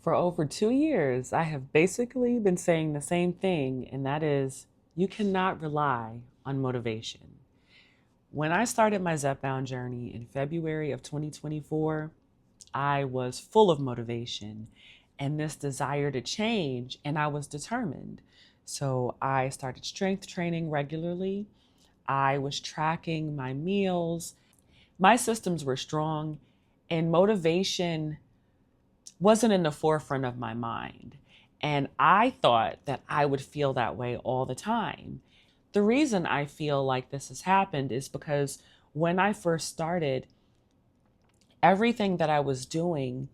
For over 2 years, I have basically been saying the same thing, and that is you cannot rely on motivation. When I started my zepbound journey in February of 2024, I was full of motivation and this desire to change, and I was determined. So I started strength training regularly. I was tracking my meals. My systems were strong, and motivation wasn't in the forefront of my mind. And I thought that I would feel that way all the time. The reason I feel like this has happened is because when I first started, everything that I was doing,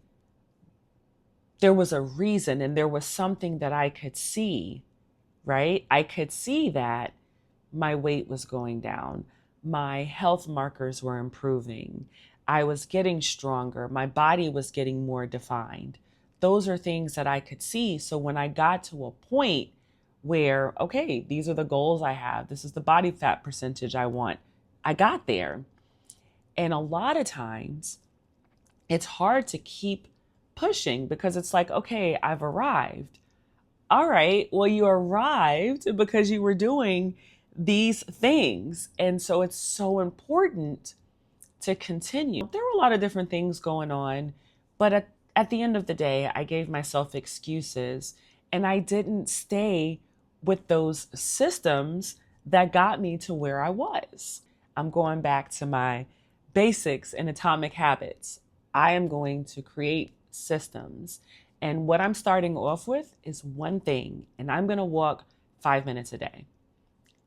there was a reason and there was something that I could see, right? I could see that my weight was going down. My health markers were improving. I was getting stronger. My body was getting more defined. Those are things that I could see. So when I got to a point where, okay, these are the goals I have, this is the body fat percentage I want, I got there. And a lot of times it's hard to keep pushing because it's like, okay, I've arrived. All right, well, you arrived because you were doing these things. And so it's so important to continue. There were a lot of different things going on, but at the end of the day, I gave myself excuses and I didn't stay with those systems that got me to where I was. I'm going back to my basics and atomic habits. I am going to create systems. And what I'm starting off with is one thing, and I'm going to walk 5 minutes a day.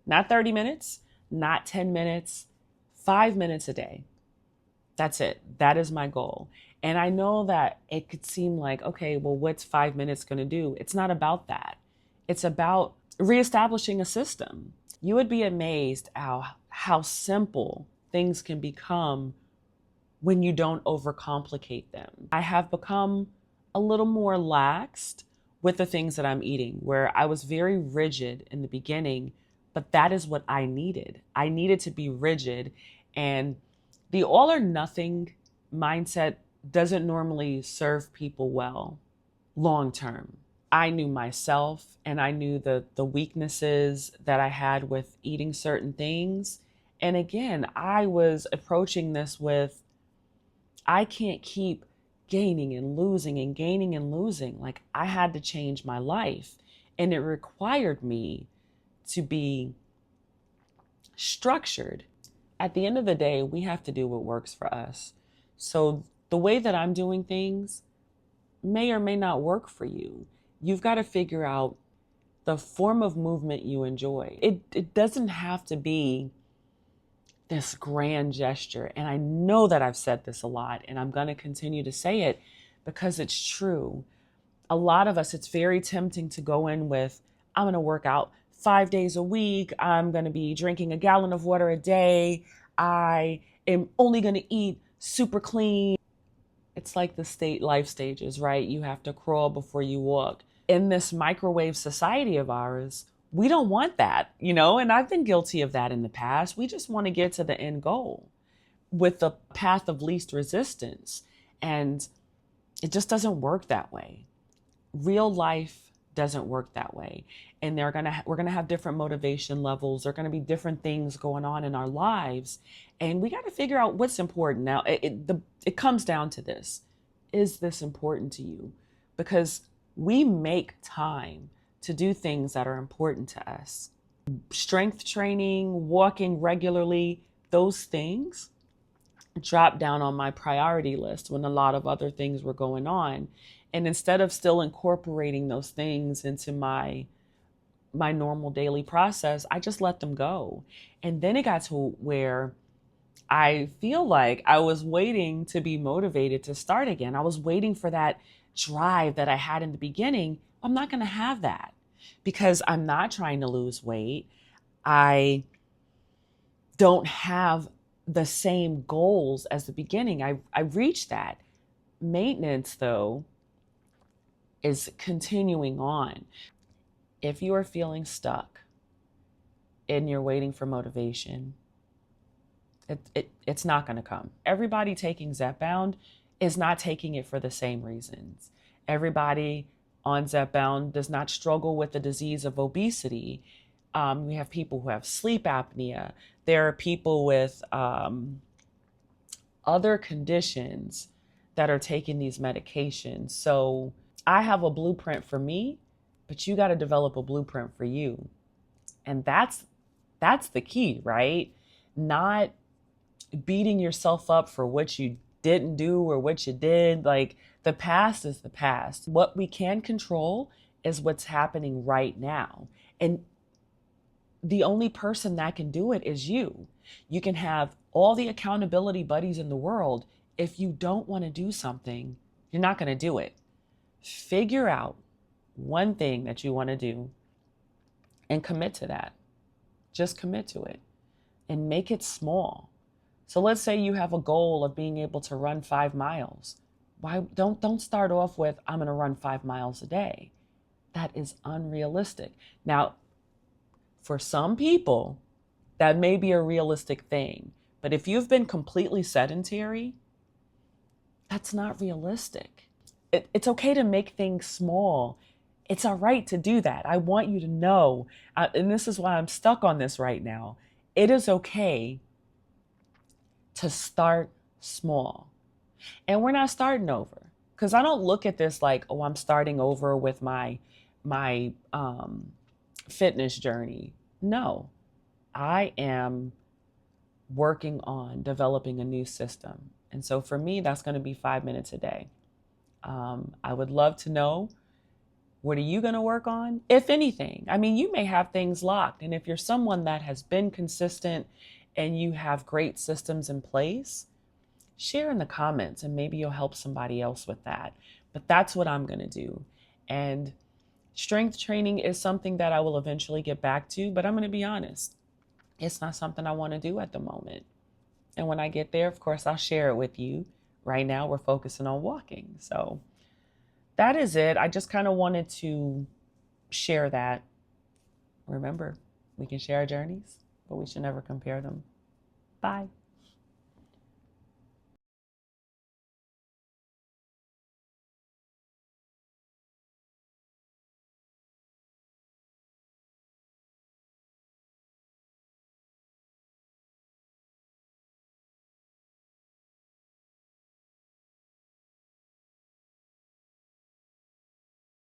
Not 30 minutes, not 10 minutes, 5 minutes a day. That's it. That is my goal. And I know that it could seem like, okay, well, what's 5 minutes going to do? It's not about that. It's about reestablishing a system. You would be amazed how simple things can become when you don't overcomplicate them. I have become a little more laxed with the things that I'm eating, where I was very rigid in the beginning, but that is what I needed. I needed to be rigid, and the all or nothing mindset doesn't normally serve people well long term. I knew myself and I knew the weaknesses that I had with eating certain things. And again, I was approaching this with, I can't keep gaining and losing and gaining and losing. Like, I had to change my life, and it required me to be structured. At the end of the day, we have to do what works for us. So the way that I'm doing things may or may not work for you. You've got to figure out the form of movement you enjoy. It doesn't have to be this grand gesture. And I know that I've said this a lot, and I'm going to continue to say it because it's true. A lot of us, it's very tempting to go in with, I'm going to work out 5 days a week. I'm going to be drinking a gallon of water a day. I am only going to eat super clean. It's like the life stages, right? You have to crawl before you walk. In this microwave society of ours, we don't want that, and I've been guilty of that in the past. We just want to get to the end goal with the path of least resistance. And it just doesn't work that way. Real life doesn't work that way. And we're going to have different motivation levels. There are going to be different things going on in our lives. And we got to figure out what's important. Now, it comes down to this. Is this important to you? Because we make time to do things that are important to us. Strength training, walking regularly, those things dropped down on my priority list when a lot of other things were going on. And instead of still incorporating those things into my normal daily process, I just let them go. And then it got to where I feel like I was waiting to be motivated to start again. I was waiting for that drive that I had in the beginning. I'm not going to have that because I'm not trying to lose weight. I don't have the same goals as the beginning. I reached that. Maintenance, though, is continuing on. If you are feeling stuck and you're waiting for motivation, it's not going to come. Everybody taking zepbound is not taking it for the same reasons. Everybody on zepbound does not struggle with the disease of obesity. We have people who have sleep apnea. There are people with other conditions that are taking these medications. So I have a blueprint for me, but you got to develop a blueprint for you. And that's the key, right? Not beating yourself up for what you didn't do or what you did. Like, the past is the past. What we can control is what's happening right now. And the only person that can do it is you. You can have all the accountability buddies in the world. If you don't want to do something, you're not going to do it. Figure out one thing that you want to do and commit to that. Just commit to it and make it small. So let's say you have a goal of being able to run 5 miles. Why don't start off with, I'm going to run 5 miles a day. That is unrealistic. Now, for some people, that may be a realistic thing. But if you've been completely sedentary, that's not realistic. It's okay to make things small. It's all right to do that. I want you to know, and this is why I'm stuck on this right now. It is okay to start small. And we're not starting over. Because I don't look at this like, oh, I'm starting over with my fitness journey. No, I am working on developing a new system. And so for me, that's going to be 5 minutes a day. I would love to know, what are you going to work on? If anything, I mean, you may have things locked. And if you're someone that has been consistent and you have great systems in place, share in the comments and maybe you'll help somebody else with that. But that's what I'm going to do. And strength training is something that I will eventually get back to, but I'm going to be honest. It's not something I want to do at the moment. And when I get there, of course, I'll share it with you. Right now, we're focusing on walking. So that is it. I just kind of wanted to share that. Remember, we can share our journeys, but we should never compare them. Bye.